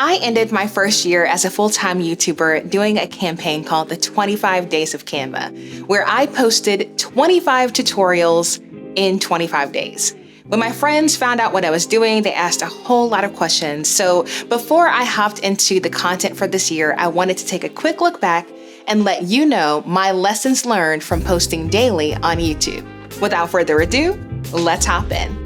I ended my first year as a full-time YouTuber doing a campaign called the 25 Days of Canva, where I posted 25 tutorials in 25 days. When my friends found out what I was doing, they asked a whole lot of questions. So before I hopped into the content for this year, I wanted to take a quick look back and let you know my lessons learned from posting daily on YouTube. Without further ado, let's hop in.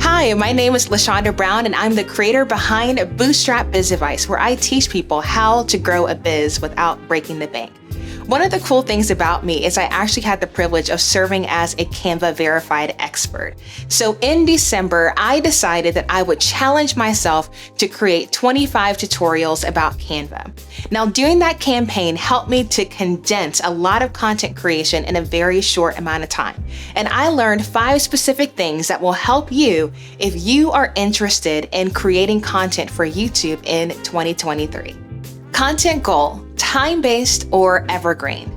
Hi, my name is LaShonda Brown, and I'm the creator behind Bootstrap Biz Advice, where I teach people how to grow a biz without breaking the bank. One of the cool things about me is I actually had the privilege of serving as a Canva verified expert. So in December, I decided that I would challenge myself to create 25 tutorials about Canva. Now, doing that campaign helped me to condense a lot of content creation in a very short amount of time. And I learned 5 specific things that will help you if you are interested in creating content for YouTube in 2023. Content goal, time-based or evergreen.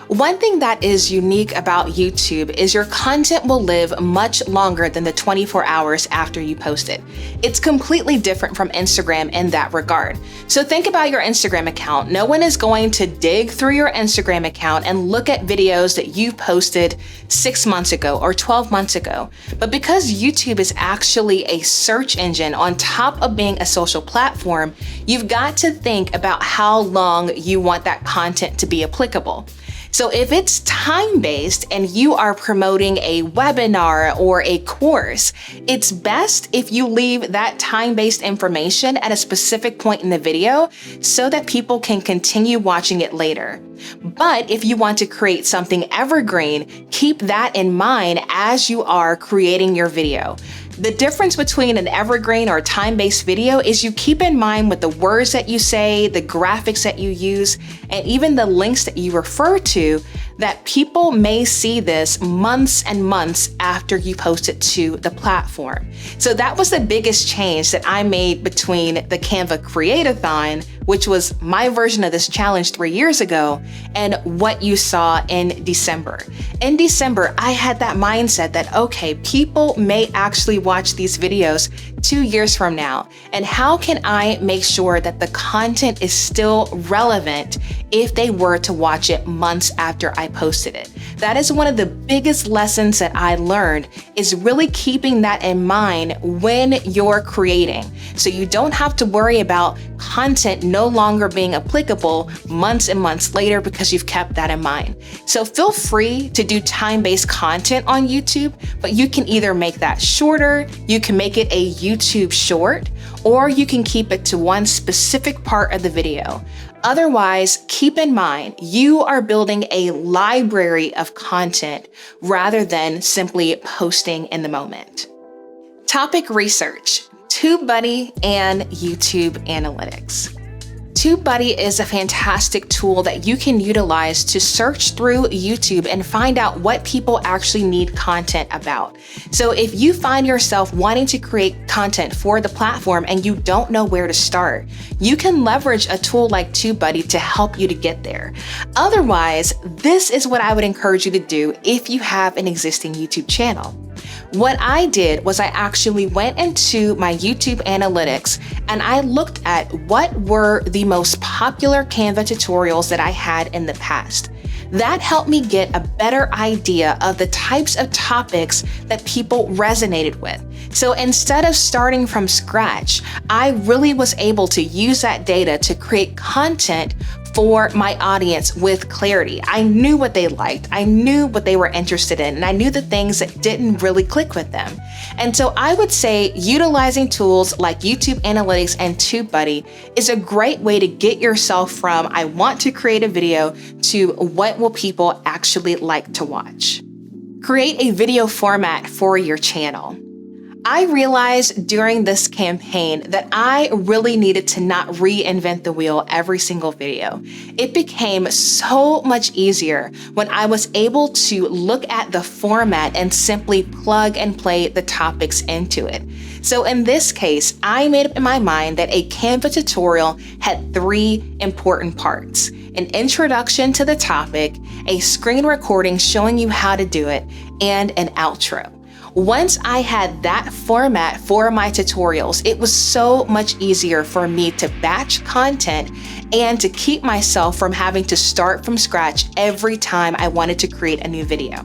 One thing that is unique about YouTube is your content will live much longer than the 24 hours after you post it. It's completely different from Instagram in that regard. So think about your Instagram account. No one is going to dig through your Instagram account and look at videos that you posted 6 months ago or 12 months ago. But because YouTube is actually a search engine on top of being a social platform, you've got to think about how long you want that content to be applicable. So if it's time-based and you are promoting a webinar or a course, it's best if you leave that time-based information at a specific point in the video so that people can continue watching it later. But if you want to create something evergreen, keep that in mind as you are creating your video. The difference between an evergreen or time-based video is you keep in mind with the words that you say, the graphics that you use, and even the links that you refer to, that people may see this months and months after you post it to the platform. So that was the biggest change that I made between the Canva Create-a-thon, which was my version of this challenge 3 years ago, and what you saw in December. In December, I had that mindset that, okay, people may actually watch these videos 2 years from now. And how can I make sure that the content is still relevant if they were to watch it months after I posted it? That is one of the biggest lessons that I learned, is really keeping that in mind when you're creating. So you don't have to worry about content no longer being applicable months and months later because you've kept that in mind. So feel free to do time-based content on YouTube, but you can either make that shorter, you can make it a YouTube short, or you can keep it to one specific part of the video. Otherwise, keep in mind, you are building a library of content rather than simply posting in the moment. Topic research, TubeBuddy and YouTube Analytics. TubeBuddy is a fantastic tool that you can utilize to search through YouTube and find out what people actually need content about. So if you find yourself wanting to create content for the platform and you don't know where to start, you can leverage a tool like TubeBuddy to help you to get there. Otherwise, this is what I would encourage you to do if you have an existing YouTube channel. What I did was I actually went into my YouTube analytics and I looked at what were the most popular Canva tutorials that I had in the past. That helped me get a better idea of the types of topics that people resonated with. So instead of starting from scratch, I really was able to use that data to create content for my audience with clarity. I knew what they liked, I knew what they were interested in, and I knew the things that didn't really click with them. And so I would say utilizing tools like YouTube Analytics and TubeBuddy is a great way to get yourself from I want to create a video to what will people actually like to watch. Create a video format for your channel. I realized during this campaign that I really needed to not reinvent the wheel every single video. It became so much easier when I was able to look at the format and simply plug and play the topics into it. So in this case, I made up in my mind that a Canva tutorial had 3 important parts: an introduction to the topic, a screen recording showing you how to do it, and an outro. Once I had that format for my tutorials, it was so much easier for me to batch content and to keep myself from having to start from scratch every time I wanted to create a new video.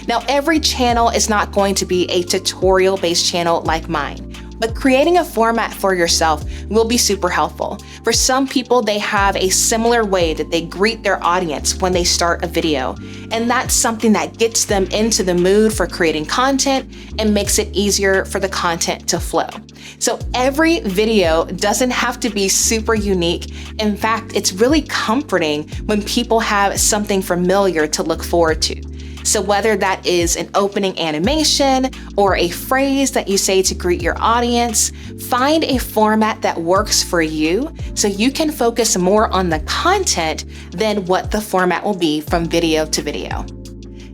Now, every channel is not going to be a tutorial-based channel like mine, but creating a format for yourself will be super helpful. For some people, they have a similar way that they greet their audience when they start a video, and that's something that gets them into the mood for creating content and makes it easier for the content to flow. So every video doesn't have to be super unique. In fact, it's really comforting when people have something familiar to look forward to. So whether that is an opening animation or a phrase that you say to greet your audience, find a format that works for you so you can focus more on the content than what the format will be from video to video.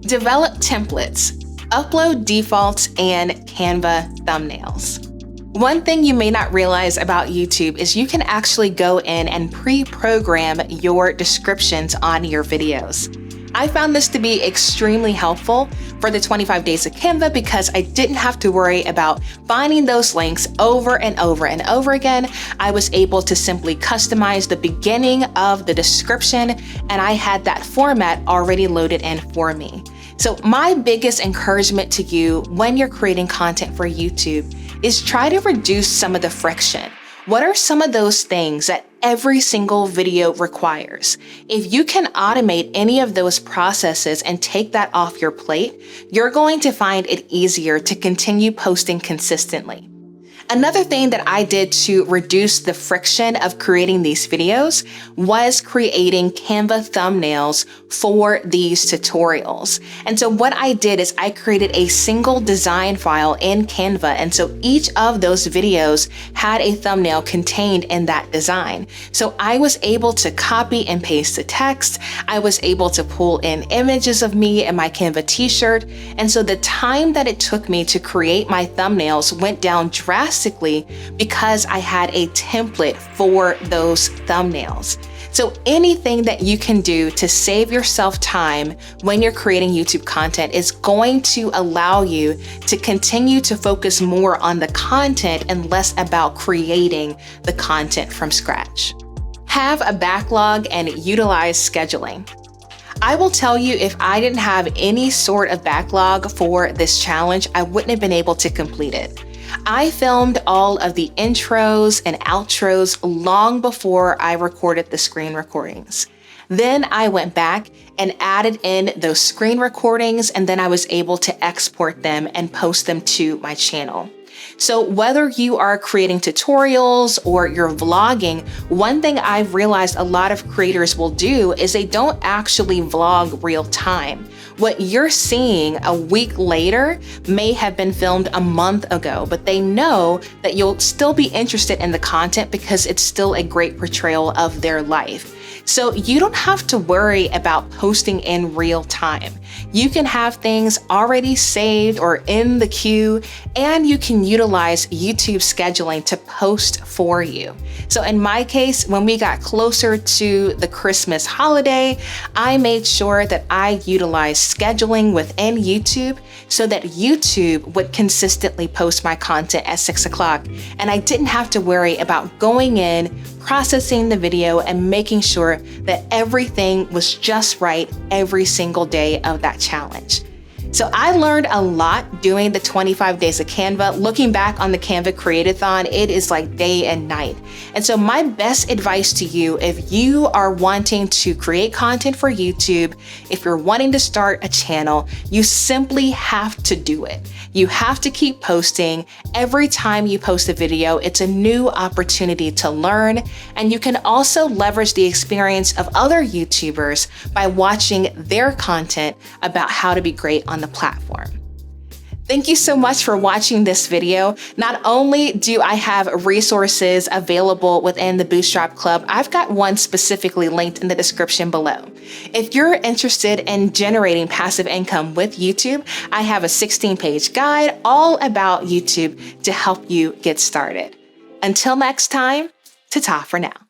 Develop templates, upload defaults, and Canva thumbnails. One thing you may not realize about YouTube is you can actually go in and pre-program your descriptions on your videos. I found this to be extremely helpful for the 25 days of Canva because I didn't have to worry about finding those links over and over and over again. I was able to simply customize the beginning of the description, and I had that format already loaded in for me. So my biggest encouragement to you when you're creating content for YouTube is try to reduce some of the friction. What are some of those things that every single video requires? If you can automate any of those processes and take that off your plate, you're going to find it easier to continue posting consistently. Another thing that I did to reduce the friction of creating these videos was creating Canva thumbnails for these tutorials. And so what I did is I created a single design file in Canva. And so each of those videos had a thumbnail contained in that design. So I was able to copy and paste the text. I was able to pull in images of me and my Canva t-shirt. And so the time that it took me to create my thumbnails went down drastically because I had a template for those thumbnails. So anything that you can do to save yourself time when you're creating YouTube content is going to allow you to continue to focus more on the content and less about creating the content from scratch. Have a backlog and utilize scheduling. I will tell you, if I didn't have any sort of backlog for this challenge, I wouldn't have been able to complete it. I filmed all of the intros and outros long before I recorded the screen recordings. Then I went back and added in those screen recordings, and then I was able to export them and post them to my channel. So whether you are creating tutorials or you're vlogging, one thing I've realized a lot of creators will do is they don't actually vlog real time. What you're seeing a week later may have been filmed a month ago, but they know that you'll still be interested in the content because it's still a great portrayal of their life. So you don't have to worry about posting in real time. You can have things already saved or in the queue, and you can utilize YouTube scheduling to post for you. So in my case, when we got closer to the Christmas holiday, I made sure that I utilized scheduling within YouTube so that YouTube would consistently post my content at 6 o'clock. And I didn't have to worry about going in, processing the video, and making sure that everything was just right every single day of that challenge. So I learned a lot doing the 25 days of Canva. Looking back on the Canva Create-a-thon, it is like day and night. And so my best advice to you, if you are wanting to create content for YouTube, if you're wanting to start a channel, you simply have to do it. You have to keep posting. Every time you post a video, it's a new opportunity to learn. And you can also leverage the experience of other YouTubers by watching their content about how to be great on the platform. Thank you so much for watching this video. Not only do I have resources available within the Bootstrap Club, I've got one specifically linked in the description below. If you're interested in generating passive income with YouTube, I have a 16-page guide all about YouTube to help you get started. Until next time, ta-ta for now.